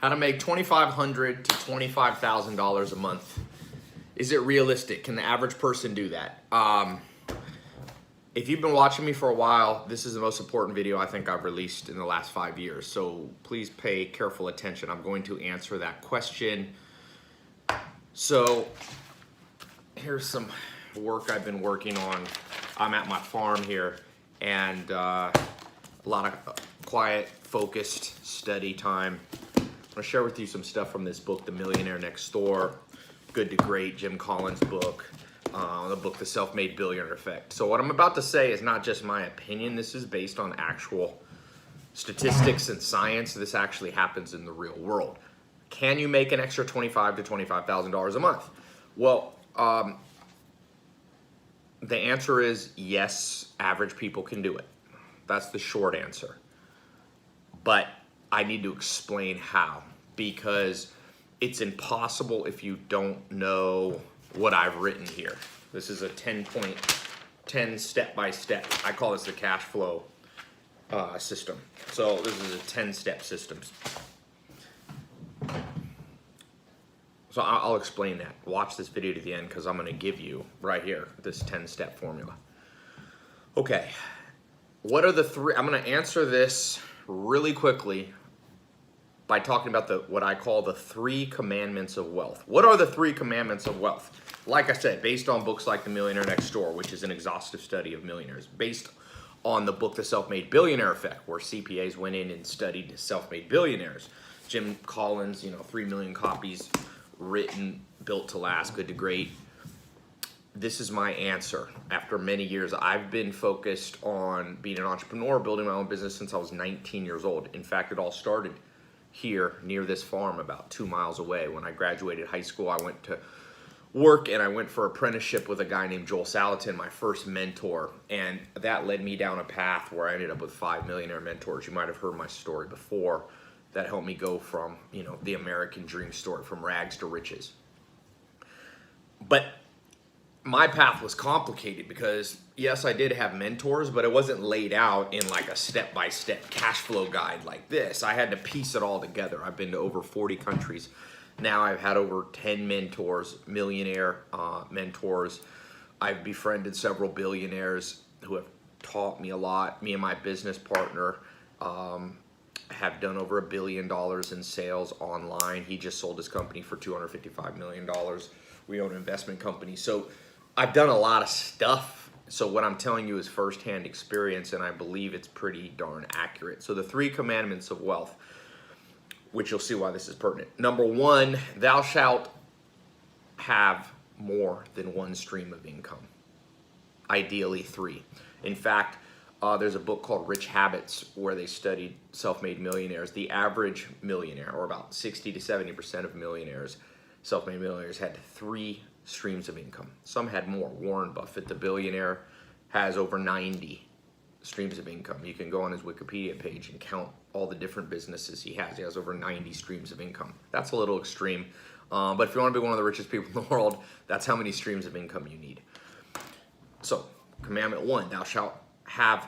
How to make $2,500 to $25,000 a month. Is it realistic? Can the average person do that? If you've been watching me for a while, this is the most important video I think I've released in the last 5 years. So please pay careful attention. I'm going to answer that question. So here's some work I've been working on. I'm at my farm here, and a lot of quiet, focused study time. I'm gonna share with you some stuff from this book, The Millionaire Next Door, Good to Great, Jim Collins' book, the book, The Self-Made Billionaire Effect. So what I'm about to say is not just my opinion. This is based on actual statistics and science. This actually happens in the real world. Can you make an extra $25,000 to $25,000 a month? Well, the answer is yes, average people can do it. That's the short answer. But I need to explain how, because it's impossible if you don't know what I've written here. This is a 10 step-by-step. I call this the Cashfloww system. So this is a 10-step system. So I'll explain that. Watch this video to the end, because I'm going to give you right here this 10-step formula. Okay, what are the three? I'm going to answer this really quickly by talking about what I call the 3 commandments of wealth. What are the 3 commandments of wealth? Like I said, based on books like The Millionaire Next Door, which is an exhaustive study of millionaires, based on the book, The Self-Made Billionaire Effect, where CPAs went in and studied self-made billionaires. Jim Collins, 3 million copies written, built to last, good to great. This is my answer. After many years, I've been focused on being an entrepreneur, building my own business since I was 19 years old. In fact, it all started here near this farm about 2 miles away. When I graduated high school, I went to work and I went for apprenticeship with a guy named Joel Salatin, my first mentor. And that led me down a path where I ended up with 5 millionaire mentors. You might have heard my story before. That helped me go from, the American dream story, from rags to riches. But my path was complicated because, yes, I did have mentors, but it wasn't laid out in like a step-by-step cash flow guide like this. I had to piece it all together. I've been to over 40 countries. Now I've had over 10 mentors, millionaire mentors. I've befriended several billionaires who have taught me a lot. Me and my business partner have done over $1 billion in sales online. He just sold his company for $255 million. We own an investment company. So I've done a lot of stuff. So what I'm telling you is firsthand experience, and I believe it's pretty darn accurate. So the 3 commandments of wealth, which you'll see why this is pertinent. Number 1, thou shalt have more than 1 stream of income. Ideally 3. In fact, there's a book called Rich Habits where they studied self-made millionaires. The average millionaire, or about 60 to 70% of millionaires, self-made millionaires, had 3 streams of income. Some had more. Warren Buffett, the billionaire, has over 90 streams of income. You can go on his Wikipedia page and count all the different businesses he has. He has over 90 streams of income. That's a little extreme, but if you want to be one of the richest people in the world, that's how many streams of income you need. So, commandment 1, thou shalt have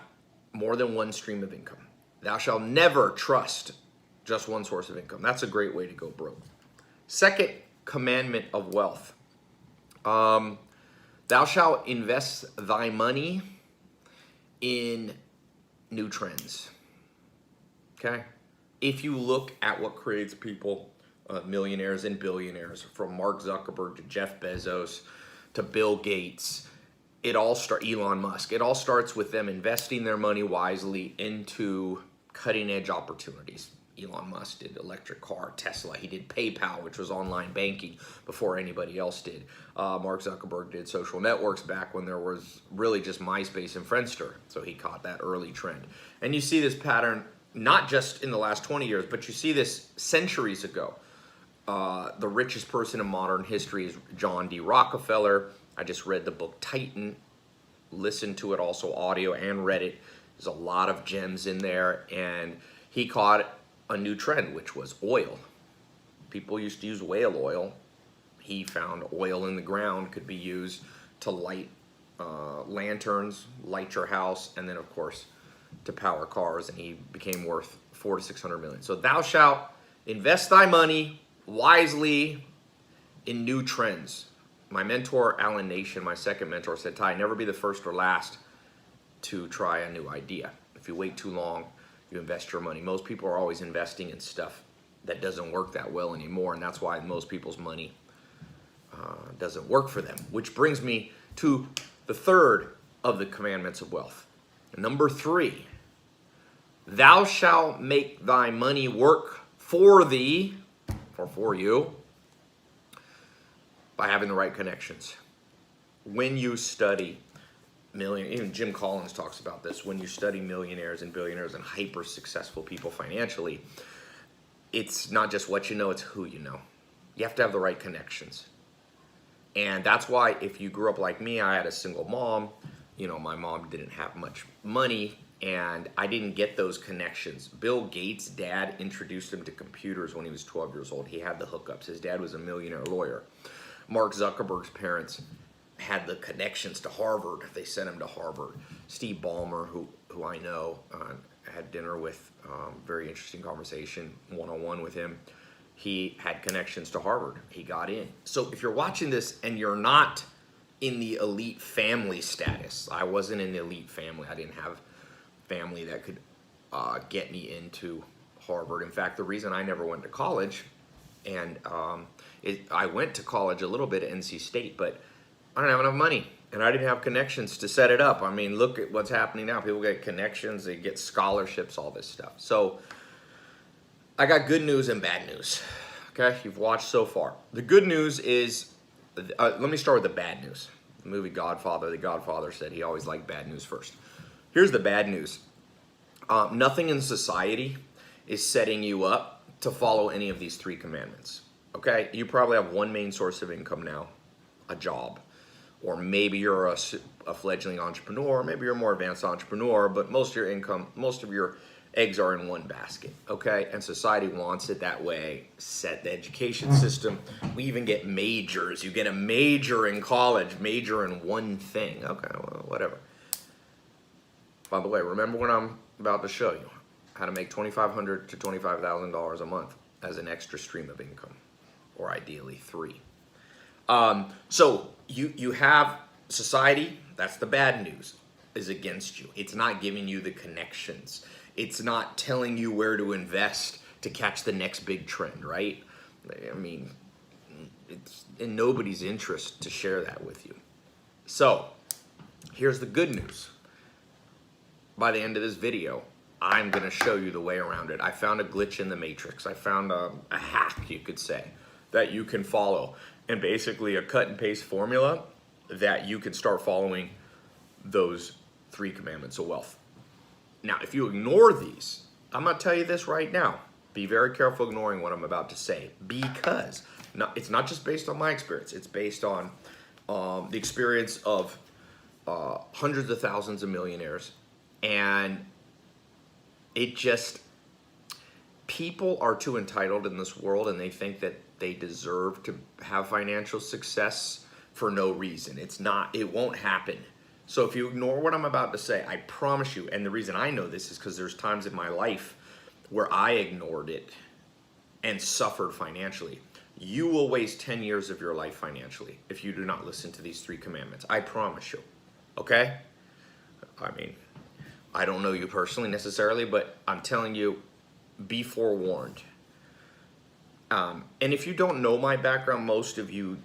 more than 1 stream of income. Thou shalt never trust just 1 source of income. That's a great way to go broke. Second commandment of wealth. Thou shalt invest thy money in new trends. Okay? If you look at what creates people, millionaires and billionaires, from Mark Zuckerberg to Jeff Bezos to Bill Gates, Elon Musk, it all starts with them investing their money wisely into cutting edge opportunities. Elon Musk did electric car, Tesla. He did PayPal, which was online banking before anybody else did. Mark Zuckerberg did social networks back when there was really just MySpace and Friendster. So he caught that early trend. And you see this pattern not just in the last 20 years, but you see this centuries ago. The richest person in modern history is John D. Rockefeller. I just read the book Titan, listened to it also audio, and read it. There's a lot of gems in there, and he caught a new trend, which was oil. People used to use whale oil. He found oil in the ground could be used to light lanterns, light your house, and then of course to power cars, and he became worth $400 to $600 million. So thou shalt Invest thy money wisely in new trends. My mentor, Alan Nation, my second mentor, said, Tai, never be the first or last to try a new idea. If you wait too long, you invest your money. Most people are always investing in stuff that doesn't work that well anymore, and that's why most people's money doesn't work for them. Which brings me to the third of the commandments of wealth. Number 3, thou shalt make thy money work for thee, or for you, by having the right connections. When you study even Jim Collins talks about this, when you study millionaires and billionaires and hyper successful people financially, it's not just what you know, it's who you know. You have to have the right connections. And that's why if you grew up like me, I had a single mom, you know, my mom didn't have much money and I didn't get those connections. Bill Gates' dad introduced him to computers when he was 12 years old. He had the hookups. His dad was a millionaire lawyer. Mark Zuckerberg's parents had the connections to Harvard. They sent him to Harvard. Steve Ballmer, who I know, had dinner with, very interesting conversation, one-on-one with him. He had connections to Harvard. He got in. So if you're watching this and you're not in the elite family status, I wasn't in the elite family. I didn't have family that could get me into Harvard. In fact, the reason I never went to college, and I went to college a little bit at NC State, but I don't have enough money, and I didn't have connections to set it up. I mean, look at what's happening now. People get connections, they get scholarships, all this stuff. So I got good news and bad news. Okay, you've watched so far. The good news is, let me start with the bad news. The movie Godfather, the Godfather said he always liked bad news first. Here's the bad news. Nothing in society is setting you up to follow any of these 3 commandments. Okay, you probably have one main source of income now, a job. Or maybe you're a fledgling entrepreneur, maybe you're a more advanced entrepreneur, but most of your income, most of your eggs are in one basket, okay? And society wants it that way. Set the education system. We even get majors. You get a major in college, major in one thing. Okay, well, whatever. By the way, remember what I'm about to show you, how to make $2,500 to $25,000 a month as an extra stream of income, or ideally 3. So you have society, that's the bad news, is against you. It's not giving you the connections. It's not telling you where to invest to catch the next big trend, right? I mean, it's in nobody's interest to share that with you. So here's the good news. By the end of this video, I'm gonna show you the way around it. I found a glitch in the matrix. I found a hack, you could say, that you can follow. And basically a cut and paste formula that you can start following those 3 commandments of wealth. Now, if you ignore these, I'm gonna tell you this right now. Be very careful ignoring what I'm about to say, because it's not just based on my experience. It's based on the experience of hundreds of thousands of millionaires. And it just, people are too entitled in this world, and they think that they deserve to have financial success for no reason. It won't happen. So if you ignore what I'm about to say, I promise you, and the reason I know this is because there's times in my life where I ignored it and suffered financially. You will waste 10 years of your life financially if you do not listen to these 3 commandments. I promise you, okay? I mean, I don't know you personally necessarily, but I'm telling you, be forewarned. And if you don't know my background, most of you,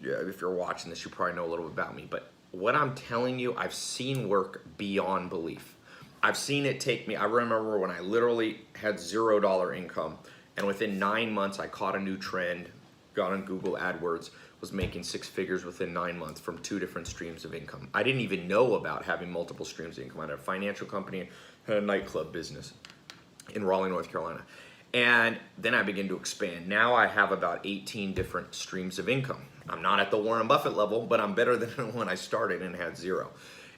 if you're watching this, you probably know a little bit about me. But what I'm telling you, I've seen work beyond belief. I've seen it take me, I remember when I literally had $0 income, and within 9 months, I caught a new trend, got on Google AdWords, was making 6 figures within 9 months from 2 different streams of income. I didn't even know about having multiple streams of income. I had a financial company, had a nightclub business in Raleigh, North Carolina. And then I began to expand. Now I have about 18 different streams of income. I'm not at the Warren Buffett level, but I'm better than when I started and had 0.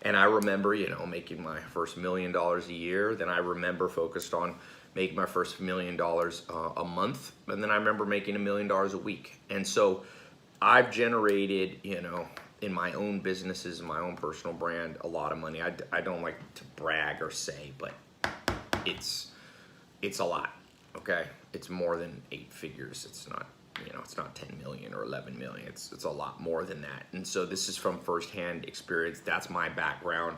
And I remember, making my first $1 million a year. Then I remember focused on making my first $1 million a month. And then I remember making $1 million a week. And so I've generated, in my own businesses, my own personal brand, a lot of money. I don't like to brag or say, but it's a lot. Okay, it's more than 8 figures. It's not, you know, it's not 10 million or 11 million. It's a lot more than that. And so this is from firsthand experience. That's my background.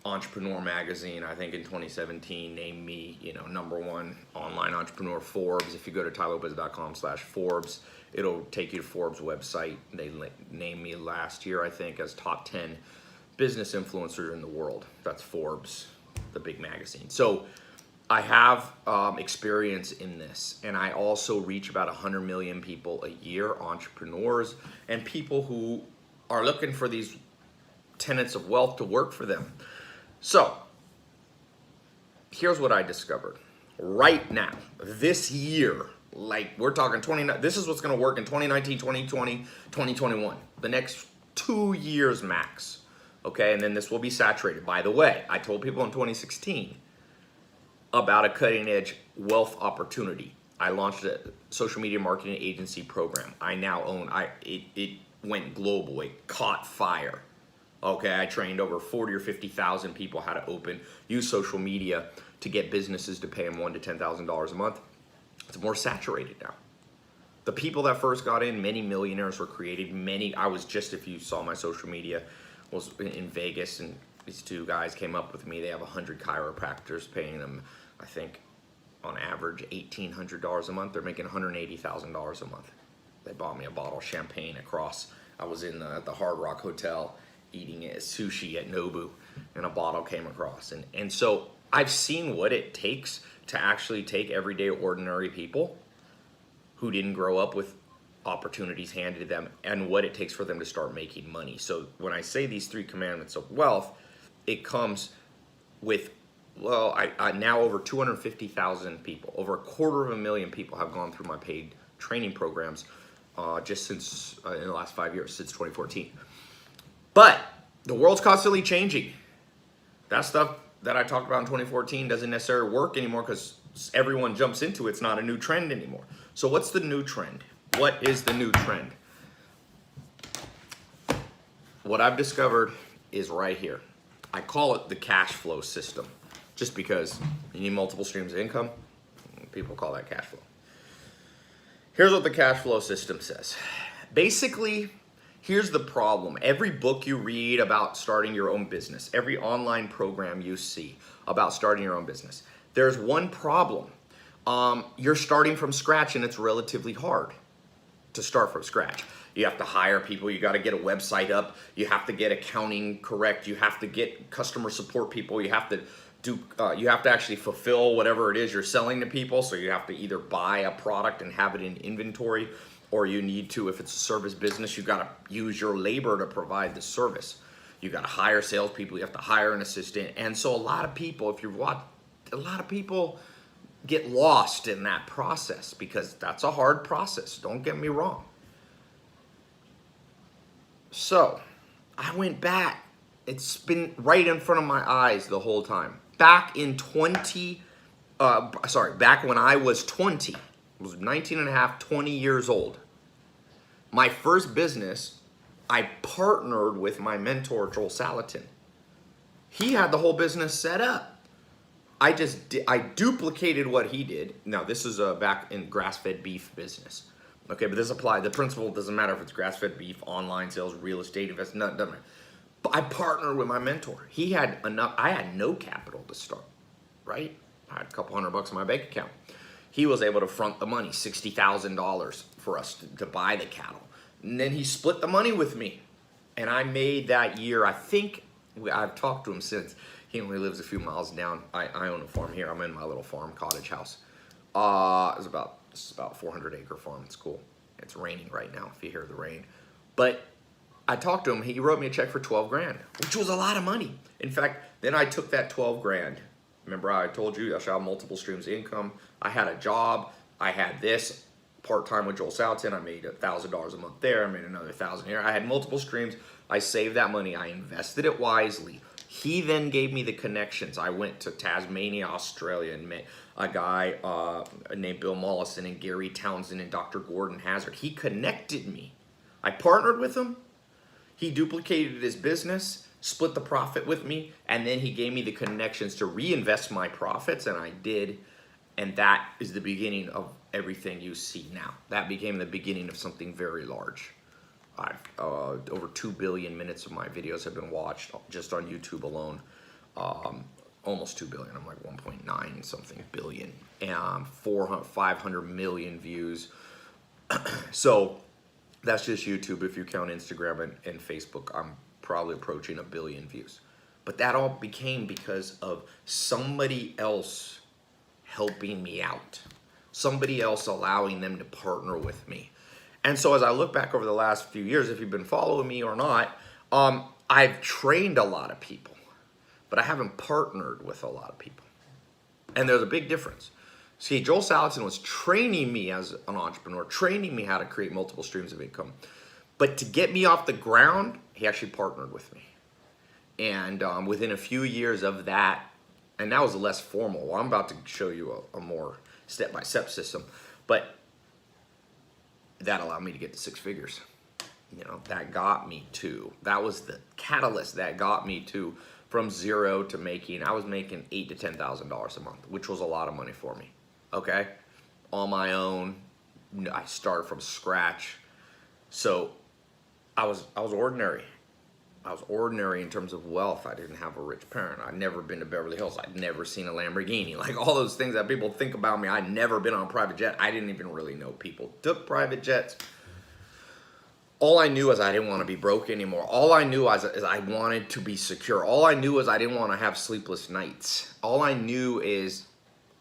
Entrepreneur Magazine, I think in 2017, named me, you know, #1 online entrepreneur. Forbes, if you go to tailopez.com/Forbes, it'll take you to Forbes website. They named me last year, I think, as top 10 business influencer in the world. That's Forbes, the big magazine. So I have experience in this, and I also reach about 100 million people a year, entrepreneurs and people who are looking for these tenets of wealth to work for them. So here's what I discovered right now, this year, like we're talking 29, this is what's going to work in 2019, 2020, 2021, the next 2 years max. Okay, and then this will be saturated. By the way, I told people in 2016 about a cutting edge wealth opportunity. I launched a social media marketing agency program. I now own, it went global, it caught fire. Okay, I trained over 40 or 50,000 people how to use social media to get businesses to pay them $1,000 to $10,000 a month. It's more saturated now. The people that first got in, many millionaires were created. I was just, if you saw my social media, was in Vegas, and these 2 guys came up with me. They have 100 chiropractors paying them, I think, on average $1,800 a month. They're making $180,000 a month. They bought me a bottle of champagne across. I was in the Hard Rock Hotel eating sushi at Nobu, and a bottle came across. And so I've seen what it takes to actually take everyday ordinary people who didn't grow up with opportunities handed to them, and what it takes for them to start making money. So when I say these 3 commandments of wealth, it comes with, well, I now over 250,000 people, over 250,000 people have gone through my paid training programs just since in the last 5 years, since 2014. But the world's constantly changing. That stuff that I talked about in 2014 doesn't necessarily work anymore because everyone jumps into it. It's not a new trend anymore. So what's the new trend? What is the new trend? What I've discovered is right here. I call it the Cashfloww System, just because you need multiple streams of income. People call that cash flow. Here's what the Cashfloww System says. Basically, here's the problem. Every book you read about starting your own business, every online program you see about starting your own business, there's one problem. You're starting from scratch, and it's relatively hard to start from scratch. You have to hire people. You got to get a website up. You have to get accounting correct. You have to get customer support people. You have to you have to actually fulfill whatever it is you're selling to people. So you have to either buy a product and have it in inventory, or you need to, if it's a service business, you got to use your labor to provide the service. You got to hire salespeople. You have to hire an assistant. And so a lot of people, if you've watched, a lot of people get lost in that process because that's a hard process. Don't get me wrong. So I went back. It's been right in front of my eyes the whole time. Back in back when I was 20, I was 19 and a half, 20 years old. My first business, I partnered with my mentor, Joel Salatin. He had the whole business set up. I duplicated what he did. Now, this is back in grass-fed beef business. Okay, but this applies. The principle doesn't matter if it's grass-fed beef, online sales, real estate, investment, doesn't matter. But I partnered with my mentor. He had enough. I had no capital to start, right? I had a couple $100 in my bank account. He was able to front the money, $60,000 for us to buy the cattle. And then he split the money with me. And I made that year, I think, I've talked to him since. He only lives a few miles down. I own a farm here. I'm in my little farm cottage house. It's about a 400-acre farm. It's cool. It's raining right now, if you hear the rain. But I talked to him. He wrote me a check for 12 grand, which was a lot of money. In fact, then I took that 12 grand. Remember I told you I should have multiple streams of income. I had a job. I had this part-time with Joel Salatin. I made $1,000 a month there. I made another $1,000 here. I had multiple streams. I saved that money. I invested it wisely. He then gave me the connections. I went to Tasmania, Australia, and met a guy named Bill Mollison and Gary Townsend and Dr. Gordon Hazard. He connected me. I partnered with him. He duplicated his business, split the profit with me, and then he gave me the connections to reinvest my profits, and I did. And that is the beginning of everything you see now. That became the beginning of something very large. I've over 2 billion minutes of my videos have been watched just on YouTube alone. Almost 2 billion. I'm like 1.9 something billion, and 500 million views. So that's just YouTube. If you count Instagram and Facebook, I'm probably approaching 1 billion views. But that all became because of somebody else helping me out, somebody else allowing them to partner with me. And so as I look back over the last few years, if you've been following me or not, I've trained a lot of people, but I haven't partnered with a lot of people. And there's a big difference. See, Joel Salatin was training me as an entrepreneur, training me how to create multiple streams of income. But to get me off the ground, he actually partnered with me. And within a few years of that, and that was less formal. Well, I'm about to show you a more step-by-step system, but that allowed me to get to 6 figures. You know, that got me to, that was the catalyst that got me to from zero to I was making $8,000 to $10,000 a month, which was a lot of money for me. Okay, on my own, I started from scratch. So I was ordinary. I was ordinary in terms of wealth. I didn't have a rich parent. I'd never been to Beverly Hills. I'd never seen a Lamborghini. Like all those things that people think about me. I'd never been on a private jet. I didn't even really know people took private jets. All I knew is I didn't want to be broke anymore. All I knew is I wanted to be secure. All I knew is I didn't want to have sleepless nights. All I knew is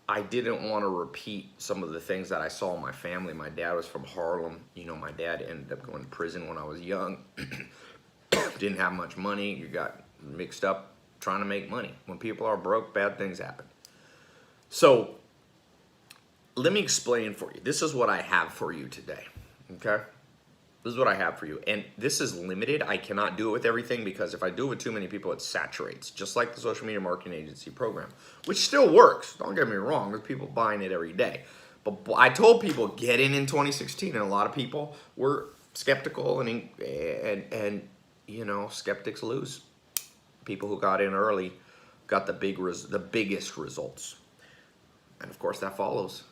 I didn't want to repeat some of the things that I saw in my family. My dad was from Harlem. You know, my dad ended up going to prison when I was young. Didn't have much money. You got mixed up trying to make money. When people are broke, bad things happen. So let me explain for you. This is what I have for you today, okay? This is what I have for you. And this is limited. I cannot do it with everything because if I do it with too many people, it saturates, just like the social media marketing agency program, which still works. Don't get me wrong. There's people buying it every day. But I told people get in 2016, and a lot of people were skeptical and you know, skeptics lose. People who got in early got the biggest results. And of course that follows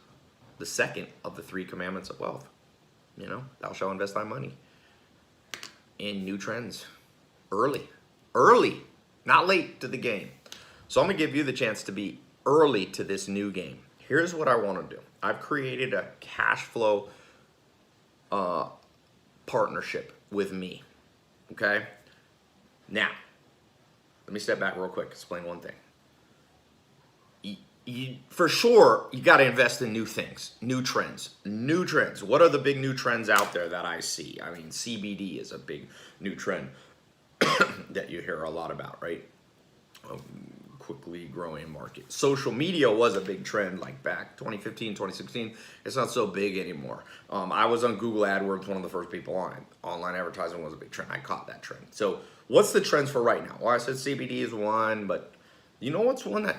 the second of the 3 commandments of wealth. You know, thou shalt invest thy money in new trends early, not late to the game. So I'm gonna give you the chance to be early to this new game. Here's what I wanna do. I've created a cash flow partnership with me. Okay, now let me step back real quick, explain one thing. For sure, you got to invest in new things, new trends. What are the big new trends out there that I see? I mean, CBD is a big new trend that you hear a lot about, right? Quickly growing market. Social media was a big trend like back 2015, 2016. It's not so big anymore. I was on Google AdWords, one of the first people on it. Online advertising was a big trend. I caught that trend. So what's the trends for right now? Well, I said CBD is one, but you know what's one that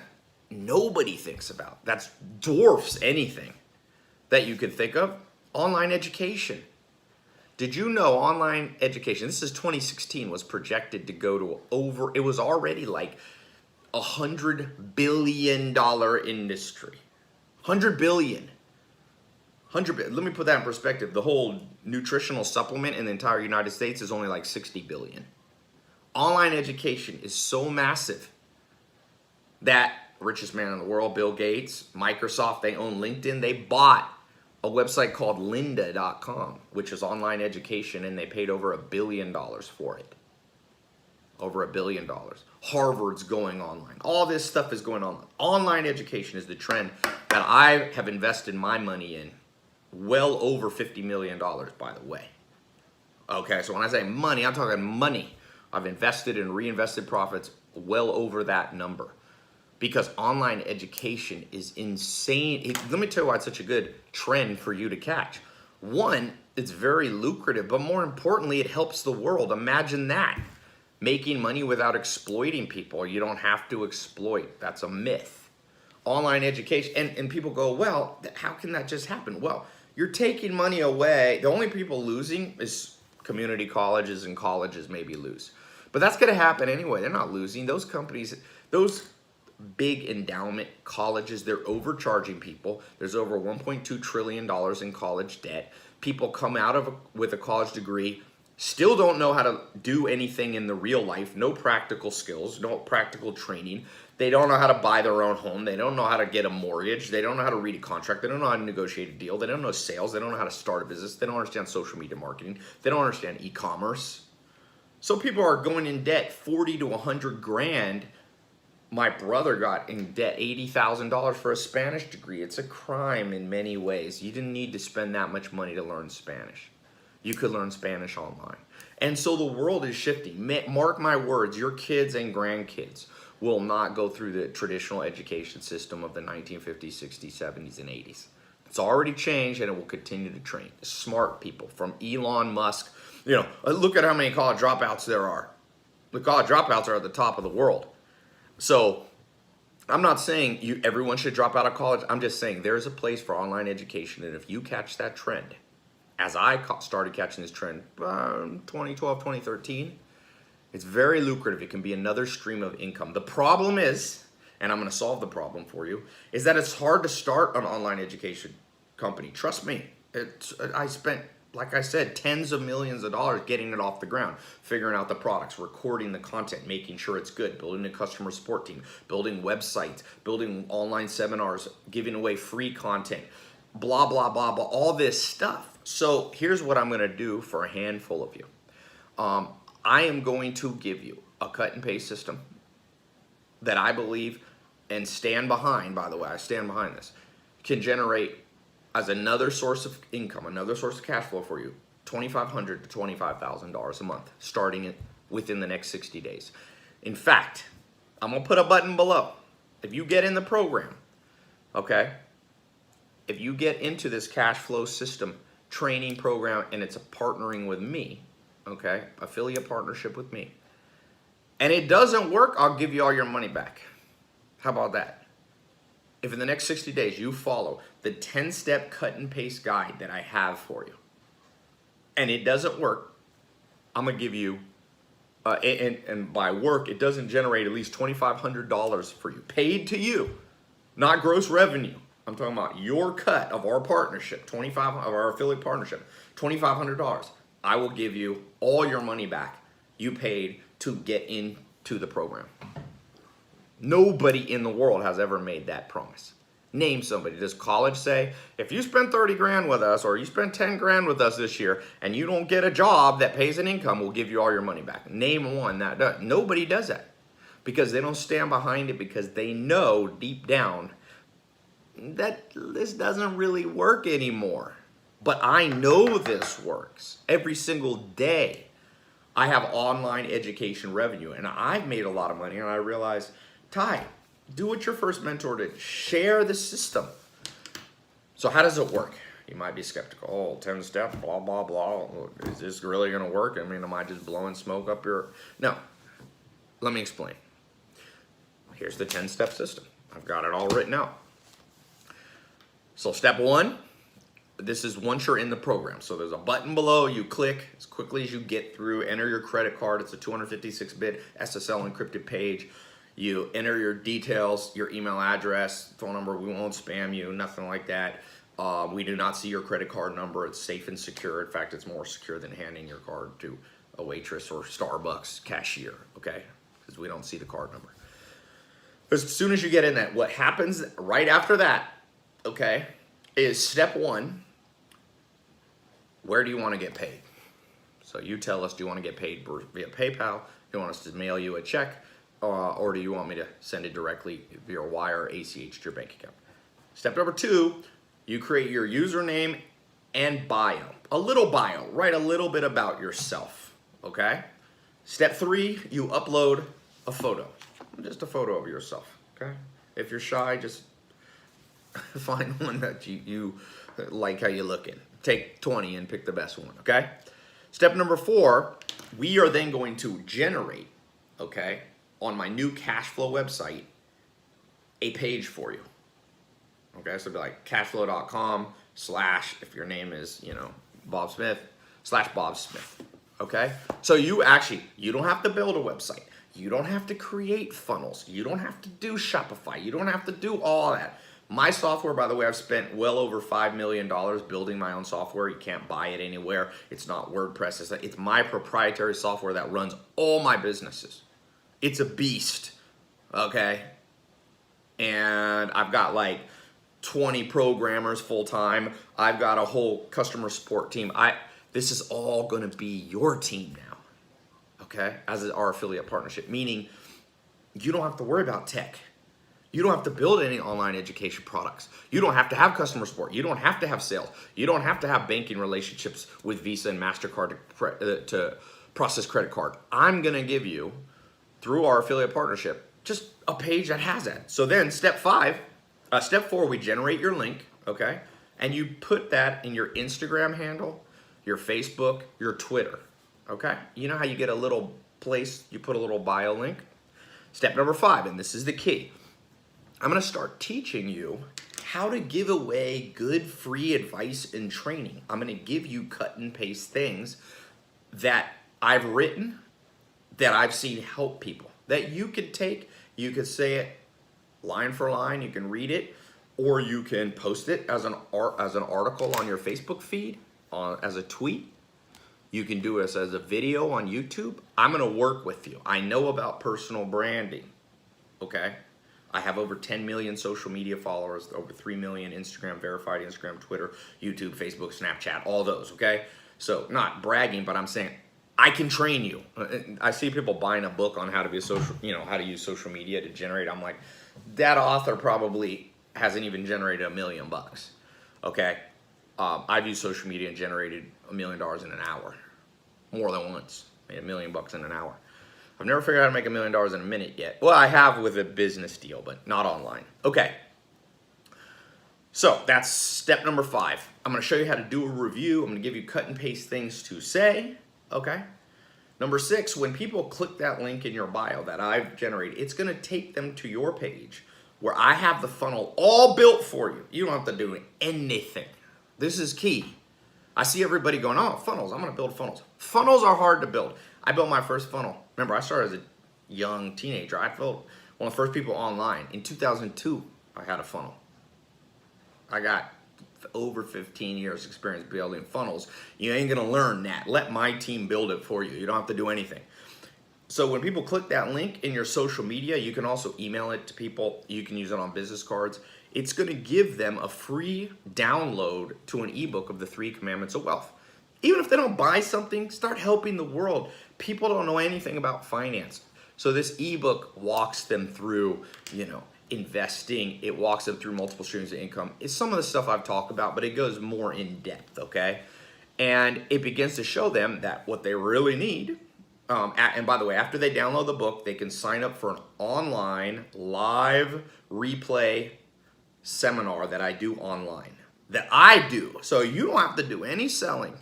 nobody thinks about? That's dwarfs anything that you could think of? Online education. Did you know online education, this is 2016, was projected to go to it was already like $100 billion industry. 100 billion. Let me put that in perspective. The whole nutritional supplement in the entire United States is only like 60 billion. Online education is so massive that richest man in the world, Bill Gates, Microsoft, they own LinkedIn. They bought a website called lynda.com, which is online education, and they paid over $1 billion for it. Over $1 billion. Harvard's going online. All this stuff is going online. Online education is the trend that I have invested my money in. Well over $50 million, by the way. Okay, so when I say money, I'm talking money. I've invested and reinvested profits well over that number. Because online education is insane. Let me tell you why it's such a good trend for you to catch. One, it's very lucrative, but more importantly, it helps the world. Imagine that. Making money without exploiting people. You don't have to exploit. That's a myth. Online education, and people go, well, how can that just happen? Well, you're taking money away. The only people losing is community colleges, and colleges maybe lose. But that's gonna happen anyway. They're not losing. Those companies, those big endowment colleges, they're overcharging people. There's over $1.2 trillion in college debt. People come out with a college degree, still don't know how to do anything in the real life, no practical skills, no practical training. They don't know how to buy their own home. They don't know how to get a mortgage. They don't know how to read a contract. They don't know how to negotiate a deal. They don't know sales. They don't know how to start a business. They don't understand social media marketing. They don't understand e-commerce. So people are going in debt 40 to 100 grand. My brother got in debt $80,000 for a Spanish degree. It's a crime in many ways. You didn't need to spend that much money to learn Spanish. You could learn Spanish online. And so the world is shifting. Mark my words, your kids and grandkids will not go through the traditional education system of the 1950s, 60s, 70s, and 80s. It's already changed, and it will continue to train smart people from Elon Musk. You know, look at how many college dropouts there are. The college dropouts are at the top of the world. So I'm not saying everyone should drop out of college. I'm just saying there's a place for online education, and if you catch that trend, as I started catching this trend 2012, 2013, it's very lucrative. It can be another stream of income. The problem is, and I'm going to solve the problem for you, is that it's hard to start an online education company. Trust me. I spent, like I said, tens of millions of dollars getting it off the ground, figuring out the products, recording the content, making sure it's good, building a customer support team, building websites, building online seminars, giving away free content, blah, blah, blah, blah, all this stuff. So here's what I'm going to do for a handful of you. I am going to give you a cut and paste system that I believe and stand behind, by the way, I stand behind this, can generate as another source of income, another source of cash flow for you, $2,500 to $25,000 a month, starting within the next 60 days. In fact, I'm going to put a button below. If you get in the program, okay, if you get into this Cashfloww System training program and it's a partnering with me, okay, affiliate partnership with me, and it doesn't work, I'll give you all your money back. How about that? If in the next 60 days you follow the 10-step cut and paste guide that I have for you, and it doesn't work, I'm gonna give you, and by work, it doesn't generate at least $2,500 for you, paid to you, not gross revenue. I'm talking about your cut of our partnership, of our affiliate partnership, $2,500. I will give you all your money back you paid to get into the program. Nobody in the world has ever made that promise. Name somebody. Does college say, if you spend 30 grand with us or you spend 10 grand with us this year and you don't get a job that pays an income, we'll give you all your money back? Name one that does. Nobody does that because they don't stand behind it, because they know deep down that this doesn't really work anymore. But I know this works. Every single day I have online education revenue, and I've made a lot of money, and I realized, Tai, do what your first mentor did. Share the system. So how does it work? You might be skeptical. Oh, 10 steps, blah, blah, blah. Is this really going to work? I mean, am I just blowing smoke up your... No. Let me explain. Here's the 10-step system. I've got it all written out. So step one, this is once you're in the program. So there's a button below. You click as quickly as you get through. Enter your credit card. It's a 256-bit SSL encrypted page. You enter your details, your email address, phone number. We won't spam you, nothing like that. We do not see your credit card number. It's safe and secure. In fact, it's more secure than handing your card to a waitress or Starbucks cashier, okay? Because we don't see the card number. As soon as you get in that, what happens right after that, okay, is step one. Where do you want to get paid? So you tell us, do you want to get paid via PayPal? Do you want us to mail you a check? Or do you want me to send it directly via wire or ACH to your bank account? Step number two, you create your username and bio. A little bio, write a little bit about yourself, okay? Step three, you upload a photo. Just a photo of yourself, okay? If you're shy, just find one that you like how you look in. Take 20 and pick the best one, okay? Step number four, we are then going to generate, okay, on my new Cashfloww website, a page for you. Okay, so it'd be like cashflow.com/ if your name is, you know, Bob Smith, /Bob Smith. Okay, so you don't have to build a website. You don't have to create funnels. You don't have to do Shopify. You don't have to do all that. My software, by the way, I've spent well over $5 million building my own software. You can't buy it anywhere. It's not WordPress. It's my proprietary software that runs all my businesses. It's a beast, okay? And I've got like 20 programmers full time. I've got a whole customer support team. This is all gonna be your team now, okay? As our affiliate partnership, meaning you don't have to worry about tech. You don't have to build any online education products. You don't have to have customer support. You don't have to have sales. You don't have to have banking relationships with Visa and MasterCard to process credit card. I'm gonna give you, through our affiliate partnership, just a page that has that. So then step 4, we generate your link, okay? And you put that in your Instagram handle, your Facebook, your Twitter, okay? You know how you get a little place, you put a little bio link? Step number 5, and this is the key. I'm gonna start teaching you how to give away good free advice and training. I'm gonna give you cut and paste things that I've written, that I've seen help people, that you could take, you could say it line for line, you can read it, or you can post it as an article on your Facebook feed, as a tweet. You can do this as a video on YouTube. I'm gonna work with you. I know about personal branding, okay? I have over 10 million social media followers, over 3 million Instagram verified, Instagram, Twitter, YouTube, Facebook, Snapchat, all those, okay? So not bragging, but I'm saying I can train you. I see people buying a book on how to be a social, how to use social media to generate. I'm like, that author probably hasn't even generated $1 million, okay? I've used social media and generated $1 million in an hour, more than once, made $1 million in an hour. I've never figured out how to make $1 million in a minute yet. Well, I have with a business deal, but not online. Okay. So that's step number 5. I'm gonna show you how to do a review. I'm gonna give you cut and paste things to say, okay? Number 6, when people click that link in your bio that I've generated, it's gonna take them to your page where I have the funnel all built for you. You don't have to do anything. This is key. I see everybody going, oh, funnels, I'm gonna build funnels. Funnels are hard to build. I built my first funnel. Remember, I started as a young teenager. I built one of the first people online. In 2002, I had a funnel. I got over 15 years experience building funnels. You ain't gonna learn that. Let my team build it for you. You don't have to do anything. So when people click that link in your social media, you can also email it to people. You can use it on business cards. It's gonna give them a free download to an ebook of the 3 Commandments of Wealth. Even if they don't buy something, start helping the world. People don't know anything about finance. So this ebook walks them through, investing. It walks them through multiple streams of income. It's some of the stuff I've talked about, but it goes more in depth, okay? And it begins to show them that what they really need, and by the way, after they download the book, they can sign up for an online live replay seminar that I do online, that I do. So you don't have to do any selling.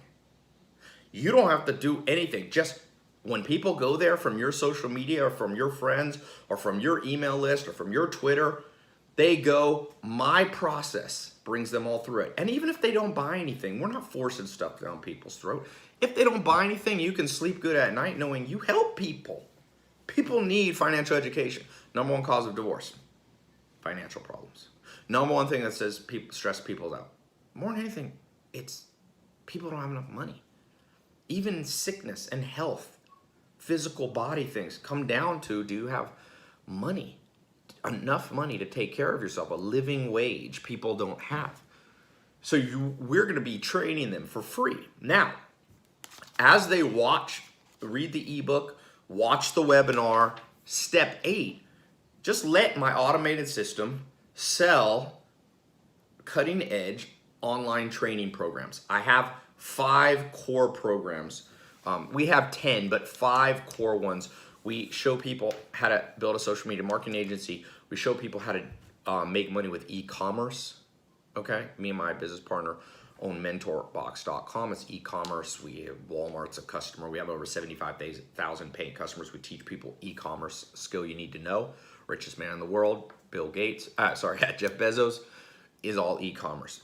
You don't have to do anything. Just when people go there from your social media or from your friends or from your email list or from your Twitter, they go, my process brings them all through it. And even if they don't buy anything, we're not forcing stuff down people's throat. If they don't buy anything, you can sleep good at night knowing you help people. People need financial education. Number 1 cause of divorce, financial problems. Number 1 thing that says people stress people out. More than anything, it's people don't have enough money. Even sickness and health, physical body things come down to, do you have money? Enough money to take care of yourself, a living wage people don't have. So we're gonna be training them for free. Now, as they read the ebook, watch the webinar, step 8, just let my automated system sell cutting edge online training programs. I have 5 core programs. We have 10, but 5 core ones. We show people how to build a social media marketing agency. We show people how to make money with e-commerce. Okay, me and my business partner own mentorbox.com. It's e-commerce. Walmart's a customer. We have over 75,000 paying customers. We teach people e-commerce skill you need to know. Richest man in the world, Jeff Bezos, is all e-commerce.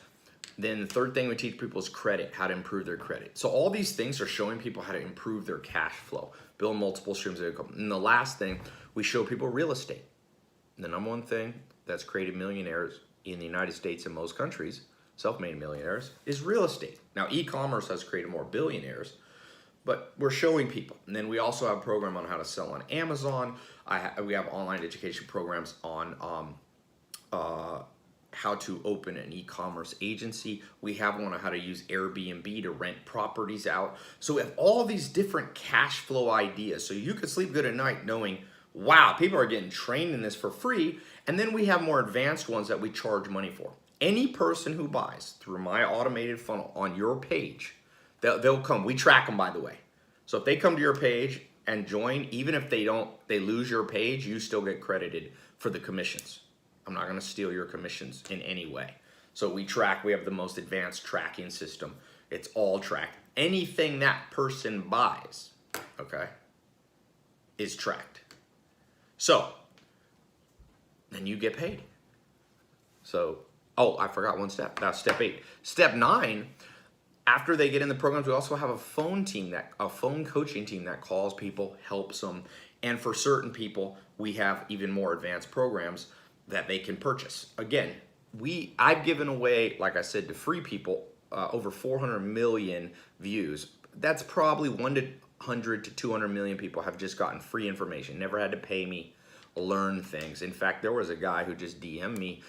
Then the third thing we teach people is credit, how to improve their credit. So all these things are showing people how to improve their cash flow, build multiple streams of income. And the last thing, we show people real estate. The number one thing that's created millionaires in the United States and most countries, self-made millionaires, is real estate. Now, e-commerce has created more billionaires, but we're showing people. And then we also have a program on how to sell on Amazon. We have online education programs on how to open an e-commerce agency. We have one on how to use Airbnb to rent properties out. So we have all these different cash flow ideas. So you could sleep good at night knowing, wow, people are getting trained in this for free. And then we have more advanced ones that we charge money for. Any person who buys through my automated funnel on your page, they'll come. We track them, by the way. So if they come to your page and join, even if they lose your page, you still get credited for the commissions. I'm not going to steal your commissions in any way. So we have the most advanced tracking system. It's all tracked. Anything that person buys, okay, is tracked. So then you get paid. So, oh, I forgot one step. That's step 8. Step 9, after they get in the programs, we also have a phone coaching team that calls people, helps them. And for certain people, we have even more advanced programs that they can purchase. Again, I've given away, like I said, to free people over 400 million views. That's probably 100 to 200 million people have just gotten free information, never had to pay me, learn things. In fact, there was a guy who just DM'd me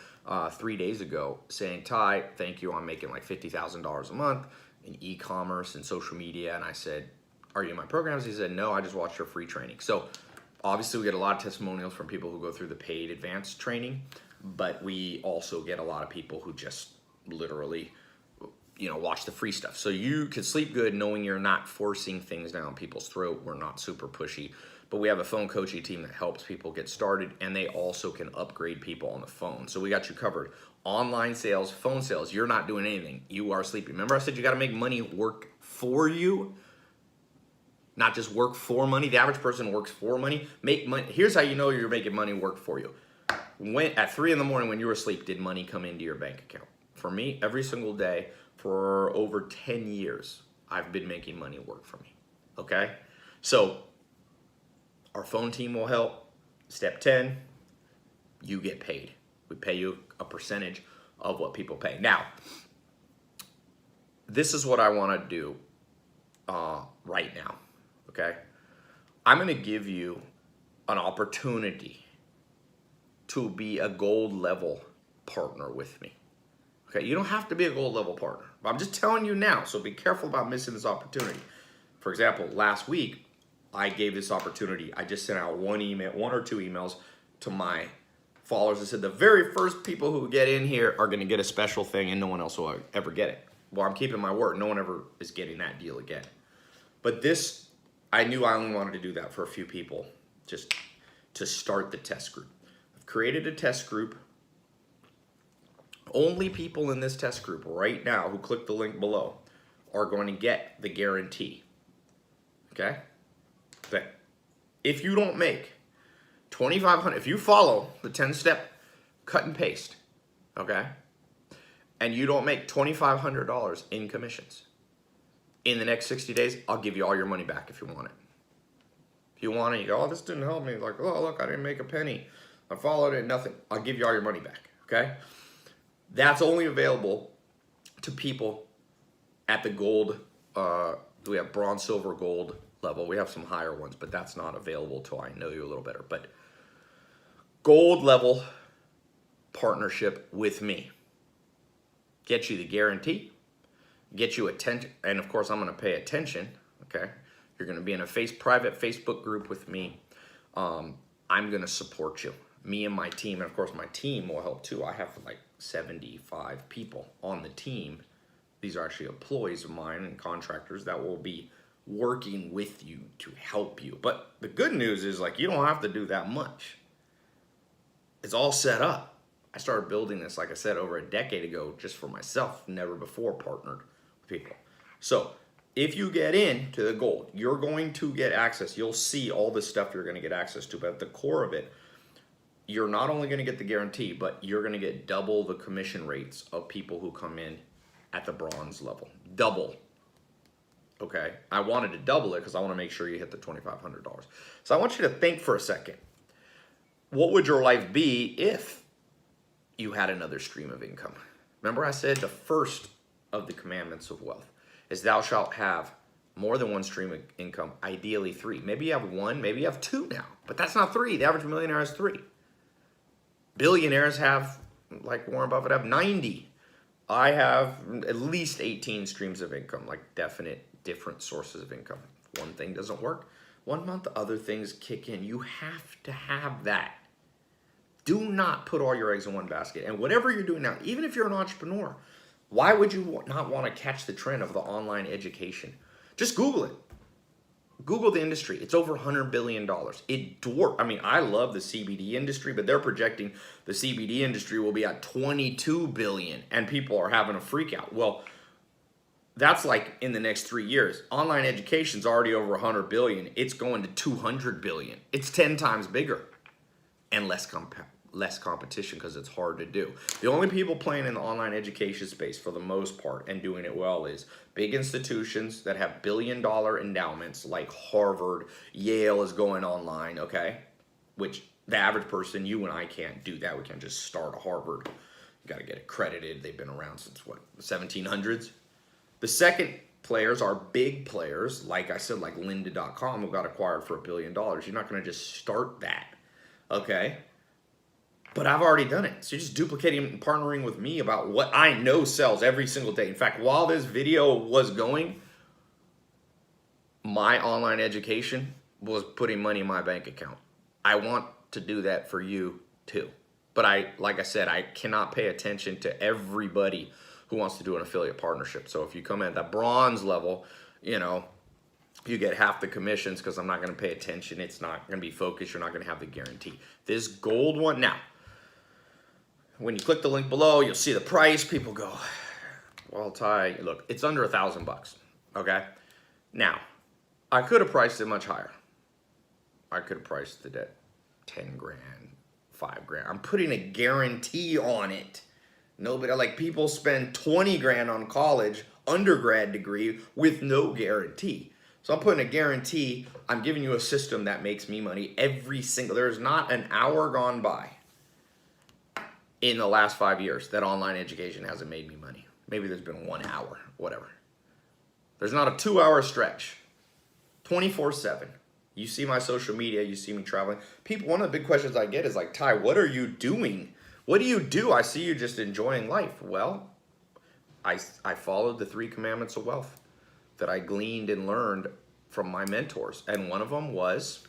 3 days ago saying, Tai, thank you, I'm making like $50,000 a month in e-commerce and social media. And I said, are you in my programs? He said, no, I just watched your free training. So obviously we get a lot of testimonials from people who go through the paid advanced training, but we also get a lot of people who just literally, watch the free stuff. So you can sleep good knowing you're not forcing things down people's throat. We're not super pushy, but we have a phone coaching team that helps people get started, and they also can upgrade people on the phone. So we got you covered. Online sales, phone sales, you're not doing anything. You are sleeping. Remember I said you got to make money work for you? Not just work for money. The average person works for money. Make money. Here's how you know you're making money work for you. At 3 in the morning when you were asleep, did money come into your bank account? For me, every single day for over 10 years, I've been making money work for me. Okay? So our phone team will help. Step 10, you get paid. We pay you a percentage of what people pay. Now, this is what I want to do right now. Okay, I'm going to give you an opportunity to be a gold level partner with me. Okay, you don't have to be a gold level partner, but I'm just telling you now, so be careful about missing this opportunity. For example, last week, I gave this opportunity. I just sent out one or two emails to my followers that said the very first people who get in here are going to get a special thing and no one else will ever get it. Well, I'm keeping my word. No one ever is getting that deal again. But this, I knew I only wanted to do that for a few people just to start the test group. I've created a test group. Only people in this test group right now who click the link below are going to get the guarantee. Okay? But if you don't make $2,500, if you follow the 10-step cut and paste, okay, and you don't make $2,500 in commissions in the next 60 days, I'll give you all your money back if you want it. If you want it, you go, oh, this didn't help me. Like, oh, look, I didn't make a penny. I followed it, nothing. I'll give you all your money back, okay? That's only available to people at the gold, we have bronze, silver, gold level. We have some higher ones, but that's not available till I know you a little better. But gold level partnership with me. Get you the guarantee, get you attention, and of course I'm gonna pay attention, okay? You're gonna be in a private Facebook group with me. I'm gonna support you. Me and my team, and of course my team will help too. I have like 75 people on the team. These are actually employees of mine and contractors that will be working with you to help you. But the good news is, like, you don't have to do that much. It's all set up. I started building this, like I said, over a decade ago just for myself, never before partnered with people. So if you get into the gold, you're going to get access. You'll see all the stuff you're going to get access to, but at the core of it, you're not only going to get the guarantee, but you're going to get double the commission rates of people who come in at the bronze level. Double. Okay, I wanted to double it because I want to make sure you hit the $2,500. So I want you to think for a second. What would your life be if you had another stream of income? Remember I said the first of the commandments of wealth is thou shalt have more than one stream of income, ideally 3. Maybe you have 1, maybe you have 2 now, but that's not 3. The average millionaire has 3. Billionaires have, like Warren Buffett, have 90. I have at least 18 streams of income, like definite different sources of income. If one thing doesn't work, 1 month, other things kick in. You have to have that. Do not put all your eggs in one basket. And whatever you're doing now, even if you're an entrepreneur, why would you not want to catch the trend of the online education? Just Google it. Google the industry. It's over $100 billion. It dwarfs. I mean, I love the CBD industry, but they're projecting the CBD industry will be at $22 billion, and people are having a freak out. Well, that's like in the next 3 years. Online education's already over $100 billion. It's going to $200 billion. It's 10 times bigger and less competition because it's hard to do. The only people playing in the online education space for the most part and doing it well is big institutions that have billion-dollar endowments like Harvard, Yale is going online, okay? Which the average person, you and I can't do that. We can't just start a Harvard. You got to get accredited. They've been around since, what, the 1700s? The second players are big players, like I said, like lynda.com, who got acquired for $1 billion. You're not going to just start that, okay? But I've already done it. So you're just duplicating and partnering with me about what I know sells every single day. In fact, while this video was going, my online education was putting money in my bank account. I want to do that for you too. But like I said, I cannot pay attention to everybody who wants to do an affiliate partnership. So if you come at the bronze level, you know, you get half the commissions because I'm not going to pay attention. It's not going to be focused. You're not going to have the guarantee. This gold one, now, when you click the link below, you'll see the price. People go, well, Tai, look, it's under $1,000, okay? Now, I could have priced it much higher. I could have priced it at 10 grand, 5 grand. I'm putting a guarantee on it. Nobody, like people spend 20 grand on college, undergrad degree with no guarantee. So I'm putting a guarantee. I'm giving you a system that makes me money every single, there's not an hour gone by in the last 5 years that online education hasn't made me money. Maybe there's been 1 hour, whatever. There's not a 2-hour stretch, 24/7. You see my social media, you see me traveling. People, one of the big questions I get is like, Tai, what are you doing? What do you do? I see you just enjoying life. Well, I followed the 3 commandments of wealth that I gleaned and learned from my mentors. And one of them was,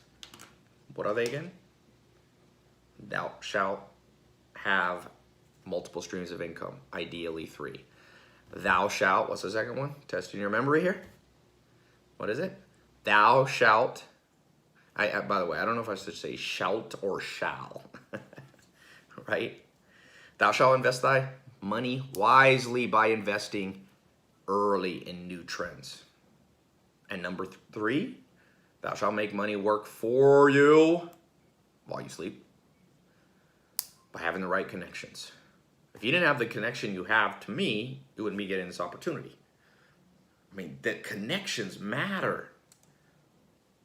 what are they again? Thou shalt have multiple streams of income, ideally 3. Thou shalt, what's the second one? Testing your memory here. What is it? Thou shalt, by the way, I don't know if I should say shout or shall, right? Thou shalt invest thy money wisely by investing early in new trends. And number 3, thou shalt make money work for you while you sleep by having the right connections. If you didn't have the connection you have to me, you wouldn't be getting this opportunity. I mean, the connections matter.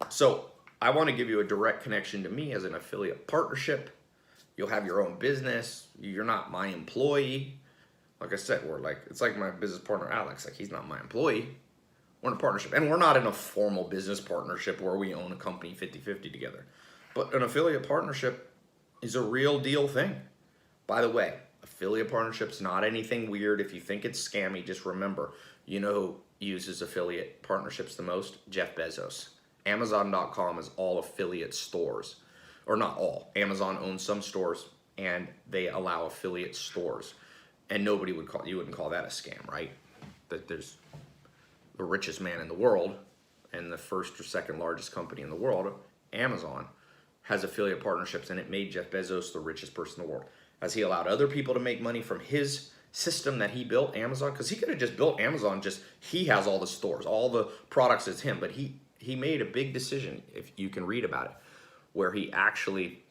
So I want to give you a direct connection to me as an affiliate partnership. You'll have your own business. You're not my employee. Like I said, it's like my business partner, Alex. Like, he's not my employee. We're in a partnership. And we're not in a formal business partnership where we own a company 50-50 together. But an affiliate partnership is a real deal thing. By the way, affiliate partnership's not anything weird. If you think it's scammy, just remember, you know who uses affiliate partnerships the most? Jeff Bezos. Amazon.com is all affiliate stores. Or not all. Amazon owns some stores, and they allow affiliate stores. And nobody would call, you wouldn't call that a scam, right? That there's the richest man in the world and the first or second largest company in the world, Amazon, has affiliate partnerships, and it made Jeff Bezos the richest person in the world. As he allowed other people to make money from his system that he built, Amazon, because he could have just built Amazon, he has all the stores, all the products is him, but he made a big decision, if you can read about it, where he actually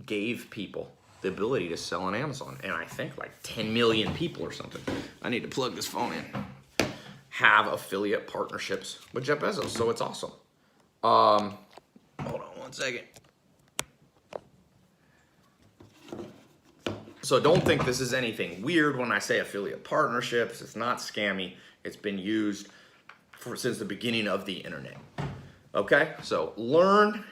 gave people the ability to sell on Amazon. And I think like 10 million people or something, I need to plug this phone in, have affiliate partnerships with Jeff Bezos. So it's awesome. Hold on one second. So don't think this is anything weird when I say affiliate partnerships. It's not scammy. It's been used since the beginning of the internet. Okay, so learn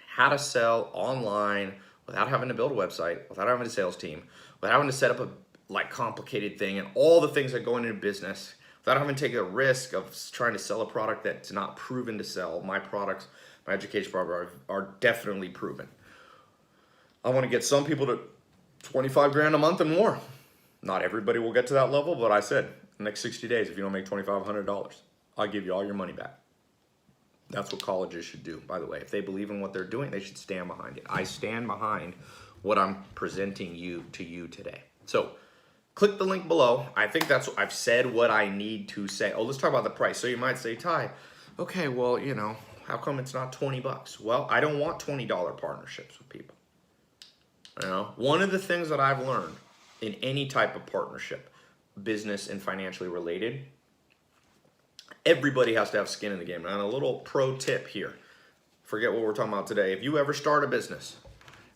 how to sell online without having to build a website, without having a sales team, without having to set up a complicated thing and all the things that go into business, without having to take a risk of trying to sell a product that's not proven to sell. My products, my education products are definitely proven. I want to get some people to 25 grand a month and more. Not everybody will get to that level, but I said, the next 60 days, if you don't make $2,500, I'll give you all your money back. That's what colleges should do, by the way. If they believe in what they're doing, they should stand behind it. I stand behind what I'm presenting to you today. So click the link below. I think I've said what I need to say. Oh, let's talk about the price. So you might say, Tai, okay, well, how come it's not 20 bucks? Well, I don't want $20 partnerships with people. One of the things that I've learned in any type of partnership, business and financially related, everybody has to have skin in the game. And a little pro tip here, forget what we're talking about today. If you ever start a business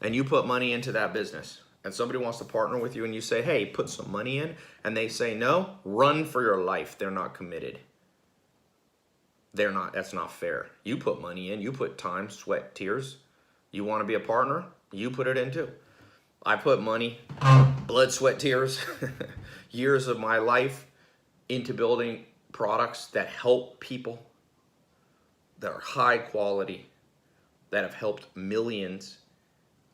and you put money into that business and somebody wants to partner with you and you say, hey, put some money in, and they say no, run for your life. They're not committed. That's not fair. You put money in, you put time, sweat, tears. You want to be a partner? You put it in too. I put money, blood, sweat, tears, years of my life into building products that help people, that are high quality, that have helped millions.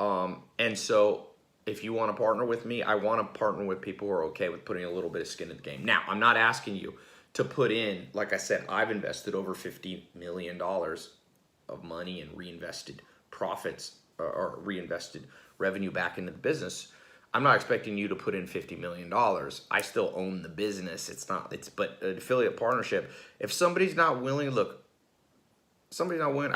And so if you want to partner with me, I want to partner with people who are okay with putting a little bit of skin in the game. Now, I'm not asking you to put in, like I said, I've invested over $50 million of money and reinvested profits or reinvested revenue back into the business. I'm not expecting you to put in $50 million. I still own the business. But an affiliate partnership, if somebody's not willing, I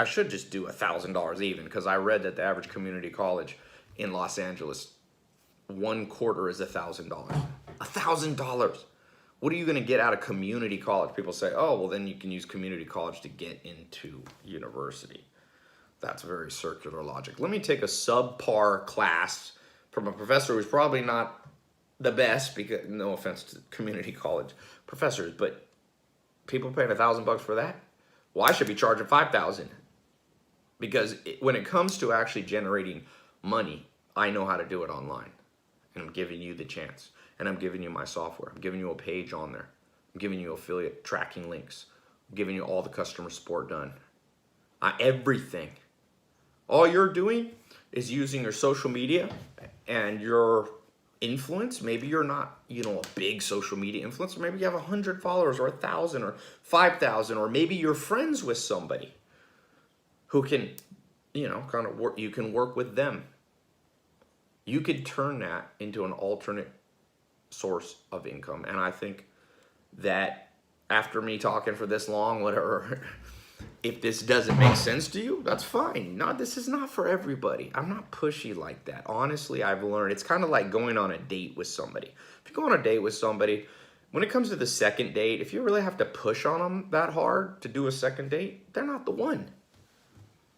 should just do $1,000 even, because I read that the average community college in Los Angeles, 1/4 is $1,000. $1,000. What are you going to get out of community college? People say, oh, well, then you can use community college to get into university. That's very circular logic. Let me take a subpar class from a professor who's probably not the best, because no offense to community college professors, but people paying $1,000 for that? Well, I should be charging $5,000, because when it comes to actually generating money, I know how to do it online, and I'm giving you the chance, and I'm giving you my software. I'm giving you a page on there. I'm giving you affiliate tracking links. I'm giving you all the customer support done. Everything. All you're doing is using your social media and your influence. Maybe you're not, a big social media influencer. Maybe you have 100 followers or 1,000 or 5,000, or maybe you're friends with somebody who can, kind of work. You can work with them. You could turn that into an alternate source of income. And I think that after me talking for this long, whatever, if this doesn't make sense to you, that's fine. No, this is not for everybody. I'm not pushy like that. Honestly, I've learned it's kind of like going on a date with somebody. If you go on a date with somebody, when it comes to the second date, if you really have to push on them that hard to do a second date, they're not the one.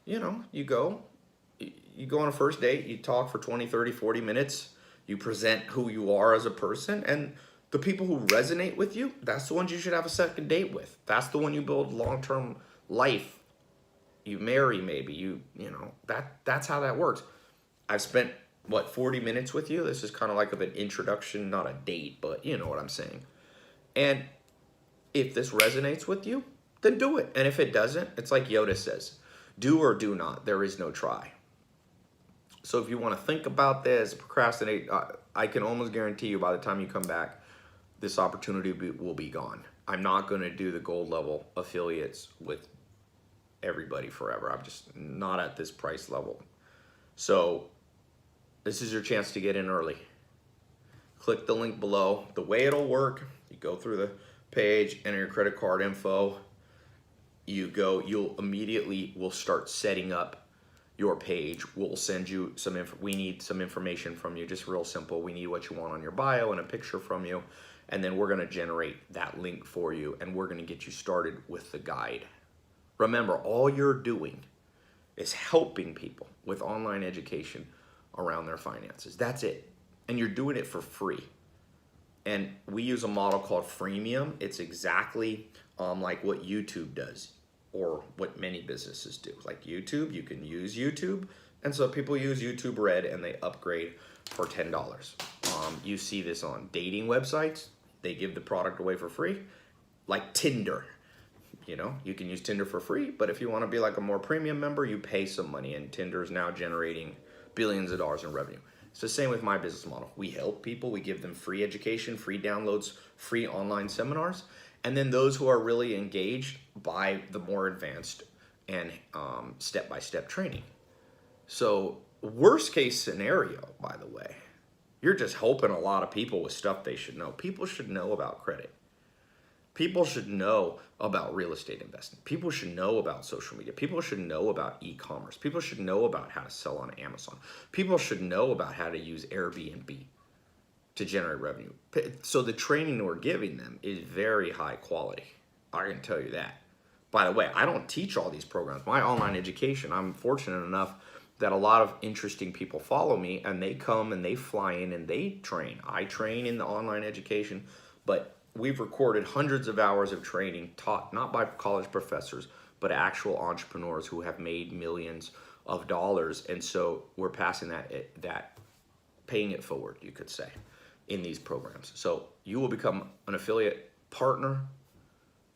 You go on a first date, you talk for 20, 30, 40 minutes, you present who you are as a person, and the people who resonate with you, that's the ones you should have a second date with. That's the one you build long-term life. You marry, maybe, that's how that works. I've spent, 40 minutes with you? This is kind of like an introduction, not a date, but you know what I'm saying. And if this resonates with you, then do it. And if it doesn't, it's like Yoda says, do or do not. There is no try. So if you want to think about this, procrastinate, I can almost guarantee you by the time you come back, this opportunity will be gone. I'm not going to do the gold level affiliates with everybody forever. I'm just not at this price level. So this is your chance to get in early. Click the link below. The way it'll work, you go through the page, enter your credit card info. You'll immediately will start setting up your page. We'll send you some we need some information from you, just real simple. We need what you want on your bio and a picture from you. And then we're gonna generate that link for you, and we're gonna get you started with the guide. Remember, all you're doing is helping people with online education around their finances. That's it. And you're doing it for free. And we use a model called freemium. It's exactly like what YouTube does, or what many businesses do. Like YouTube, you can use YouTube. And so people use YouTube Red and they upgrade for $10. You see this on dating websites. They give the product away for free, like Tinder. You know, you can use Tinder for free, but if you want to be like a more premium member, you pay some money, and Tinder is now generating billions of dollars in revenue. It's the same with my business model. We help people, we give them free education, free downloads, free online seminars, and then those who are really engaged buy the more advanced and step-by-step training. So worst case scenario, by the way, you're just helping a lot of people with stuff they should know. People should know about credit. People should know about real estate investing. People should know about social media. People should know about e-commerce. People should know about how to sell on Amazon. People should know about how to use Airbnb to generate revenue. So the training we're giving them is very high quality. I can tell you that. By the way, I don't teach all these programs. My online education, I'm fortunate enough that a lot of interesting people follow me, and they come and they fly in and they train. I train in the online education, but we've recorded hundreds of hours of training taught not by college professors, but actual entrepreneurs who have made millions of dollars. And so we're passing that paying it forward, you could say, in these programs. So you will become an affiliate partner,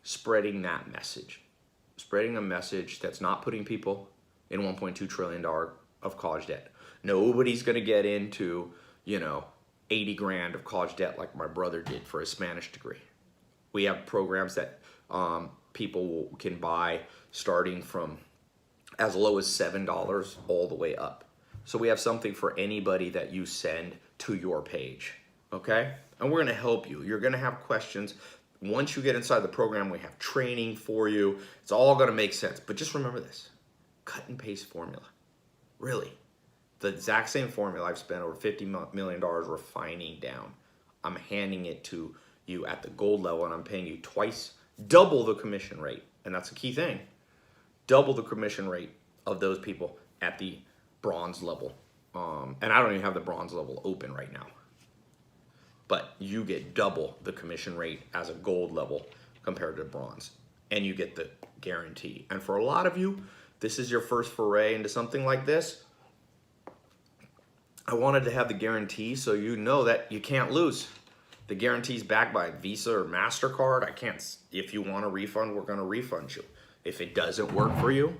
spreading that message, spreading a message that's not putting people in $1.2 trillion of college debt. Nobody's gonna get into, 80 grand of college debt like my brother did for his Spanish degree. We have programs that people can buy starting from as low as $7 all the way up. So we have something for anybody that you send to your page, okay? And we're gonna help you. You're gonna have questions. Once you get inside the program, we have training for you. It's all gonna make sense. But just remember this, cut and paste formula, really. The exact same formula I've spent over $50 million refining down. I'm handing it to you at the gold level, and I'm paying you double the commission rate. And that's a key thing. Double the commission rate of those people at the bronze level. And I don't even have the bronze level open right now. But you get double the commission rate as a gold level compared to bronze. And you get the guarantee. And for a lot of you, this is your first foray into something like this. I wanted to have the guarantee so you know that you can't lose. The guarantee is backed by Visa or MasterCard. If you want a refund, we're gonna refund you. If it doesn't work for you,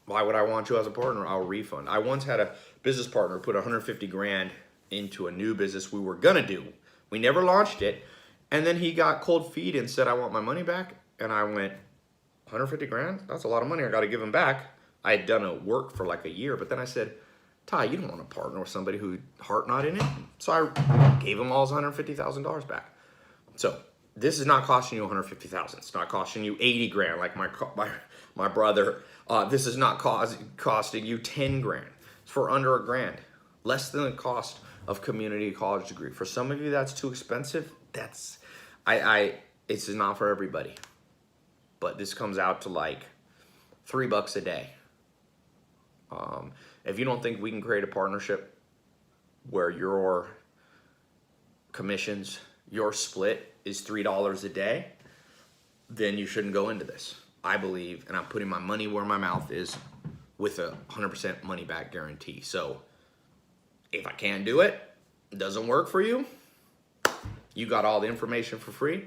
why would I want you as a partner? I'll refund. I once had a business partner put 150 grand into a new business we were gonna do. We never launched it. And then he got cold feet and said, I want my money back. And I went, 150 grand? That's a lot of money. I gotta give him back. I had done a work for like a year, but then I said, Tai, you don't want to partner with somebody who's heart not in it. So I gave him all his $150,000 back. So this is not costing you $150,000. It's not costing you 80 grand like my brother. This is not costing you 10 grand. It's for under $1,000, less than the cost of community college degree. For some of you, that's too expensive. This is not for everybody. But this comes out to like $3 a day. If you don't think we can create a partnership where your commissions, your split is $3 a day, then you shouldn't go into this. I believe, and I'm putting my money where my mouth is with a 100% money back guarantee. So if I can't do it, it doesn't work for you, you got all the information for free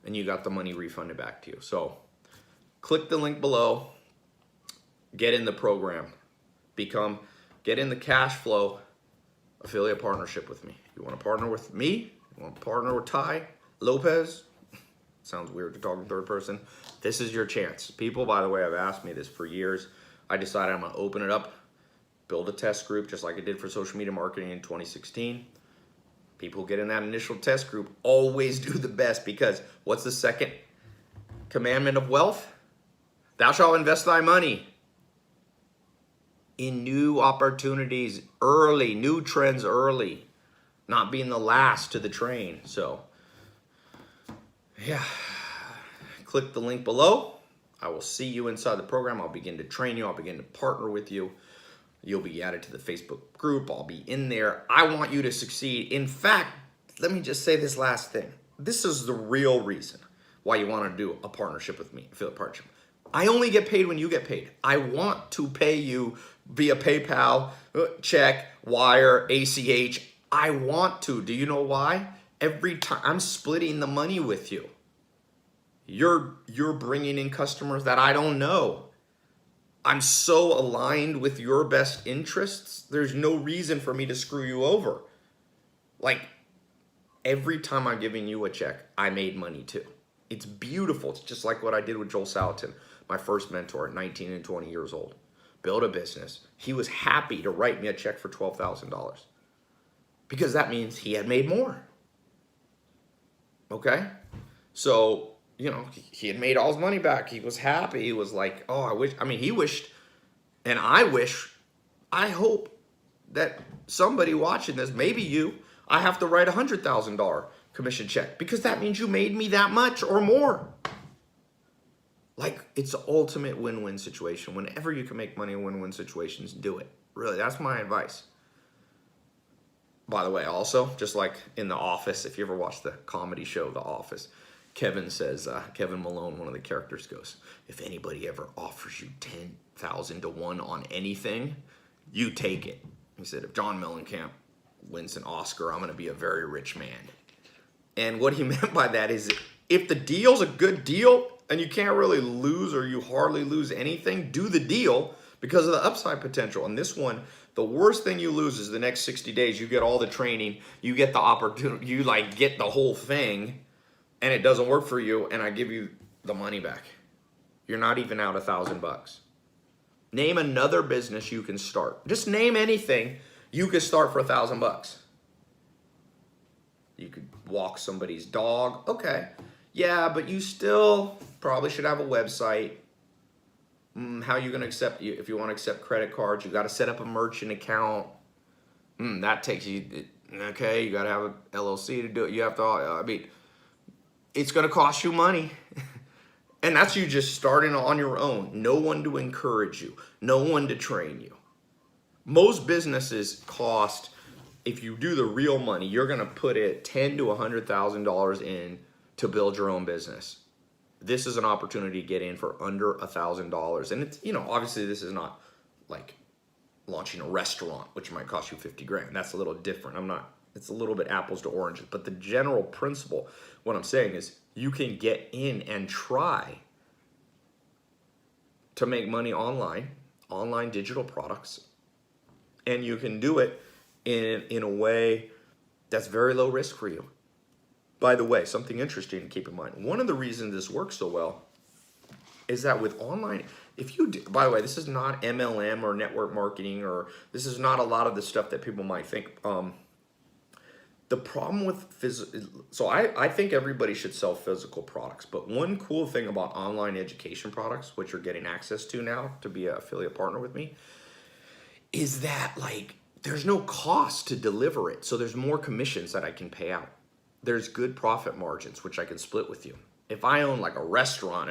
and you got the money refunded back to you. So click the link below, get in the program. Get in the Cashfloww affiliate partnership with me. You want to partner with me? You want to partner with Tai Lopez? Sounds weird to talk in third person. This is your chance. People, by the way, have asked me this for years. I decided I'm going to open it up, build a test group just like I did for social media marketing in 2016. People get in that initial test group always do the best, because what's the second commandment of wealth? Thou shalt invest thy money in new opportunities early, new trends early, not being the last to the train. So yeah, click the link below. I will see you inside the program. I'll begin to train you. I'll begin to partner with you. You'll be added to the Facebook group. I'll be in there. I want you to succeed. In fact, let me just say this last thing. This is the real reason why you want to do a partnership with me, affiliate partnership. I only get paid when you get paid. I want to pay you via PayPal, check, wire, ACH. I want to. Do you know why? Every time I'm splitting the money with you. You're bringing in customers that I don't know. I'm so aligned with your best interests. There's no reason for me to screw you over. Like, every time I'm giving you a check, I made money too. It's beautiful. It's just like what I did with Joel Salatin, my first mentor at 19 and 20 years old. Built a business. He was happy to write me a check for $12,000 because that means he had made more. Okay? So, you know, he had made all his money back. He was happy. He was like, oh, he wished, and I hope that somebody watching this, maybe you, I have to write a $100,000 commission check because that means you made me that much or more. Like, it's an ultimate win-win situation. Whenever you can make money in win-win situations, do it. Really, that's my advice. By the way, also, just like in The Office, if you ever watch the comedy show The Office, Kevin says, Kevin Malone, one of the characters, goes, if anybody ever offers you 10,000 to 1 on anything, you take it. He said, if John Mellencamp wins an Oscar, I'm going to be a very rich man. And what he meant by that is if the deal's a good deal and you can't really lose or you hardly lose anything, do the deal because of the upside potential. And this one, the worst thing you lose is the next 60 days. You get all the training, you get the opportunity, you like get the whole thing, and it doesn't work for you, and I give you the money back. You're not even out $1,000. Name another business you can start. Just name anything you could start for $1,000. You could walk somebody's dog. Okay. Yeah, but you still probably should have a website. How are you going to accept, if you want to accept credit cards, you got to set up a merchant account. That takes you, okay, you got to have an LLC to do it. You have to, it's going to cost you money. And that's you just starting on your own. No one to encourage you. No one to train you. Most businesses cost, if you do the real money, you're going to put it $10,000 to $100,000 in to build your own business. This is an opportunity to get in for under $1,000. And it's, obviously this is not like launching a restaurant, which might cost you 50 grand. That's a little different. It's a little bit apples to oranges, but the general principle, what I'm saying is you can get in and try to make money online digital products, and you can do it in a way that's very low risk for you. By the way, something interesting to keep in mind. One of the reasons this works so well is that with online, by the way, this is not MLM or network marketing, or this is not a lot of the stuff that people might think. The problem with so I think everybody should sell physical products, but one cool thing about online education products, which you're getting access to now to be an affiliate partner with me, is that like there's no cost to deliver it. So there's more commissions that I can pay out. There's good profit margins, which I can split with you. If I own like a restaurant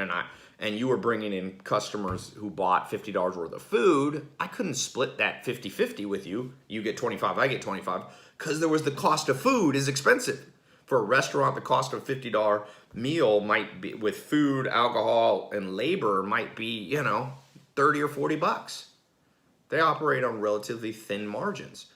and you were bringing in customers who bought $50 worth of food, I couldn't split that 50-50 with you. You get 25, I get 25, because there was the cost of food is expensive. For a restaurant, the cost of a $50 meal might be, with food, alcohol, and labor, might be, 30 or 40 bucks. They operate on relatively thin margins.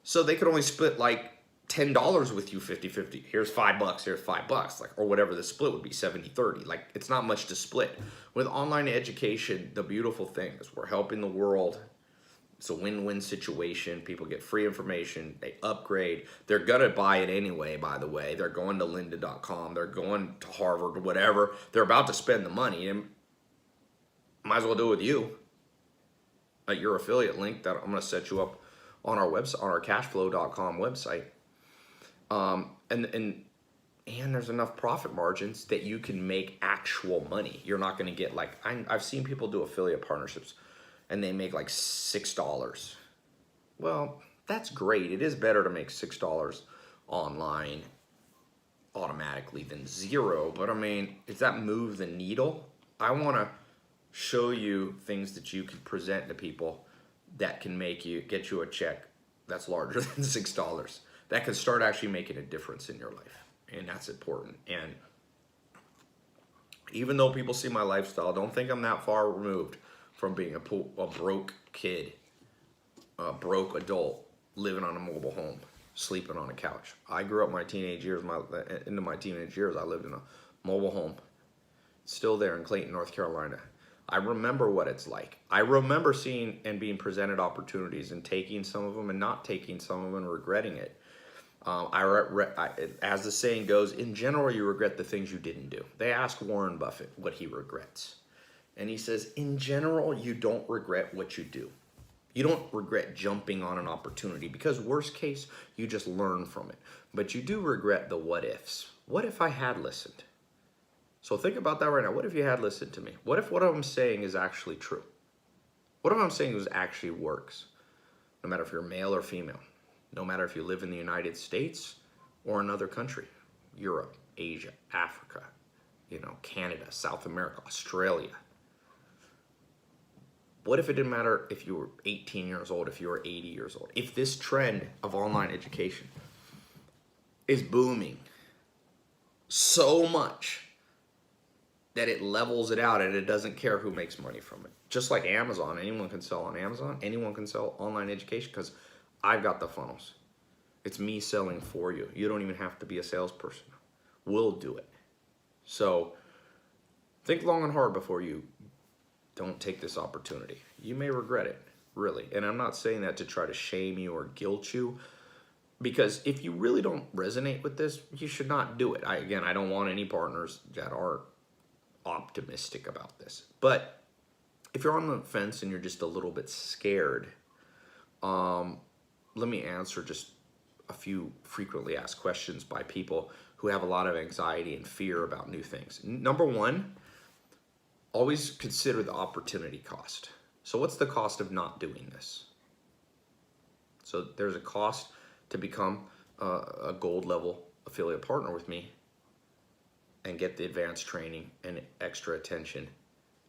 So they could only split like $10 with you 50-50. Here's $5, here's $5, like, or whatever the split would be, 70-30. Like, it's not much to split. With online education, the beautiful thing is we're helping the world. It's a win-win situation. People get free information, they upgrade. They're gonna buy it anyway, by the way. They're going to lynda.com, they're going to Harvard or whatever. They're about to spend the money, and might as well do it with you. At your affiliate link that I'm gonna set you up on our website, on our cashflow.com website. And there's enough profit margins that you can make actual money. You're not going to get like, I've seen people do affiliate partnerships and they make like $6. Well, that's great. It is better to make $6 online automatically than zero, but I mean, does that move the needle? I want to show you things that you can present to people that can get you a check that's larger than $6. That can start actually making a difference in your life, and that's important. And even though people see my lifestyle, don't think I'm that far removed from being a broke kid, a broke adult living on a mobile home, sleeping on a couch. I grew up into my teenage years, I lived in a mobile home, still there in Clayton, North Carolina. I remember what it's like. I remember seeing and being presented opportunities and taking some of them and not taking some of them and regretting it. As the saying goes, in general, you regret the things you didn't do. They asked Warren Buffett what he regrets. And he says, in general, you don't regret what you do. You don't regret jumping on an opportunity because worst case, you just learn from it. But you do regret the what ifs. What if I had listened? So think about that right now. What if you had listened to me? What if what I'm saying is actually true? What if I'm saying actually works? No matter if you're male or female. No matter if you live in the United States or another country. Europe, Asia, Africa, Canada, South America, Australia. What if it didn't matter if you were 18 years old, if you were 80 years old? If this trend of online education is booming so much that it levels it out and it doesn't care who makes money from it. Just like Amazon, anyone can sell on Amazon, anyone can sell online education because I've got the funnels. It's me selling for you. You don't even have to be a salesperson. We'll do it. So think long and hard before you don't take this opportunity. You may regret it, really. And I'm not saying that to try to shame you or guilt you, because if you really don't resonate with this, you should not do it. I don't want any partners that are optimistic about this. But if you're on the fence and you're just a little bit scared, let me answer just a few frequently asked questions by people who have a lot of anxiety and fear about new things. Number one, always consider the opportunity cost. So what's the cost of not doing this? So there's a cost to become a gold level affiliate partner with me and get the advanced training and extra attention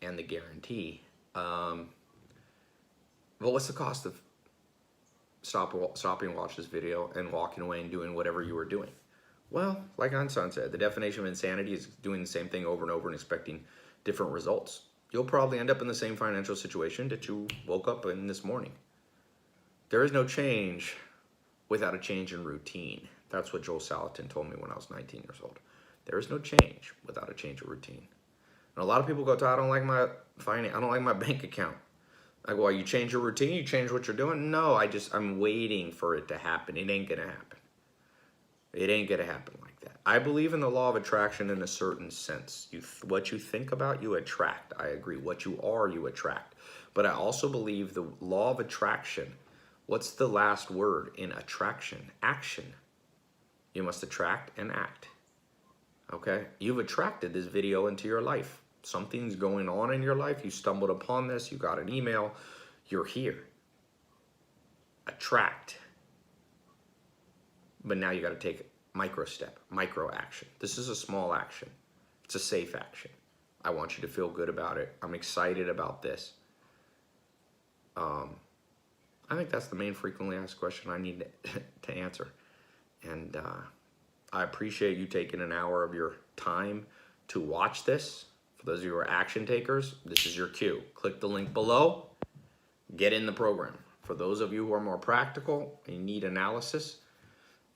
and the guarantee. But what's the cost of stopping to watch this video and walking away and doing whatever you were doing? Well, like Einstein said, the definition of insanity is doing the same thing over and over and expecting different results. You'll probably end up in the same financial situation that you woke up in this morning. There is no change without a change in routine. That's what Joel Salatin told me when I was 19 years old. There is no change without a change of routine. And a lot of people go, I don't like my finance, I don't like my bank account. Like, well, you change your routine, you change what you're doing? No, I'm waiting for it to happen. It ain't gonna happen. It ain't gonna happen like that. I believe in the law of attraction in a certain sense. What you think about, you attract. I agree. What you are, you attract. But I also believe the law of attraction, what's the last word in attraction? Action. You must attract and act. Okay? You've attracted this video into your life. Something's going on in your life. You stumbled upon this. You got an email. You're here. Attract. But now you got to take micro step, micro action. This is a small action. It's a safe action. I want you to feel good about it. I'm excited about this. I think that's the main frequently asked question I need to answer. And I appreciate you taking an hour of your time to watch this. For those of you who are action takers, this is your cue. Click the link below. Get in the program. For those of you who are more practical and you need analysis,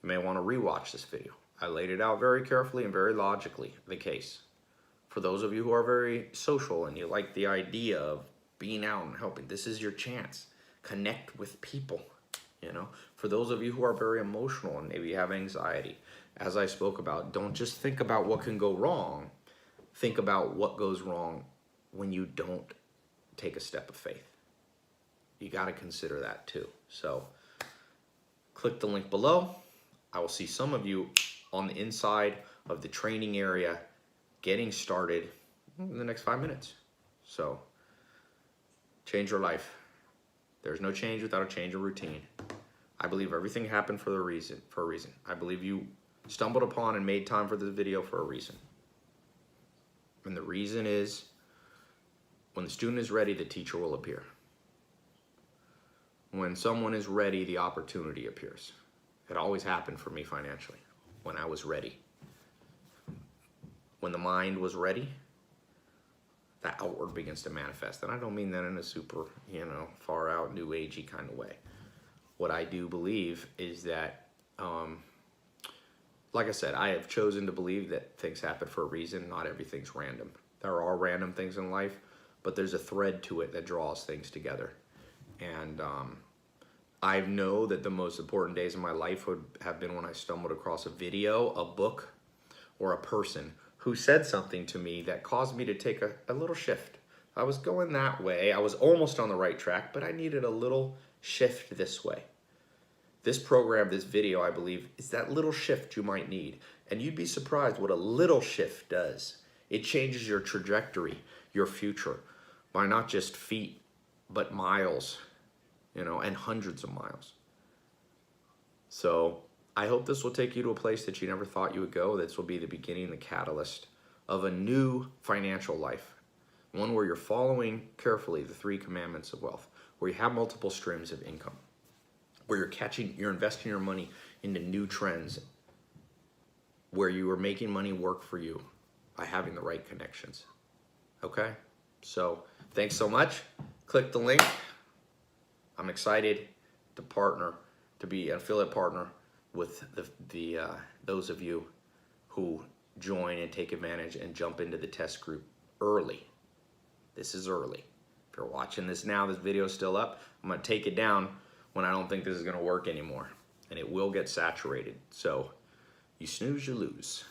you may want to rewatch this video. I laid it out very carefully and very logically, the case. For those of you who are very social and you like the idea of being out and helping, this is your chance. Connect with people, For those of you who are very emotional and maybe have anxiety, as I spoke about, don't just think about what can go wrong. Think about what goes wrong when you don't take a step of faith. You got to consider that too. So click the link below. I will see some of you on the inside of the training area getting started in the next 5 minutes. So change your life. There's no change without a change of routine. I believe everything happened for a reason. I believe you stumbled upon and made time for this video for a reason. And the reason is, when the student is ready, the teacher will appear. When someone is ready, the opportunity appears. It always happened for me financially, when I was ready. When the mind was ready, that outward begins to manifest. And I don't mean that in a super, far out, new agey kind of way. What I do believe is that, like I said, I have chosen to believe that things happen for a reason. Not everything's random. There are random things in life, but there's a thread to it that draws things together. And I know that the most important days of my life would have been when I stumbled across a video, a book, or a person who said something to me that caused me to take a little shift. I was going that way. I was almost on the right track, but I needed a little shift this way. This program, this video, I believe, is that little shift you might need. And you'd be surprised what a little shift does. It changes your trajectory, your future, by not just feet, but miles, and hundreds of miles. So I hope this will take you to a place that you never thought you would go. This will be the beginning, the catalyst of a new financial life. One where you're following carefully the 3 commandments of wealth, where you have multiple streams of income, where you're investing your money into new trends, where you are making money work for you by having the right connections. Okay? So thanks so much. Click the link. I'm excited to partner, to be an affiliate partner with those of you who join and take advantage and jump into the test group early. This is early. If you're watching this now, this video is still up. I'm going to take it down when I don't think this is going to work anymore. And it will get saturated. So you snooze, you lose.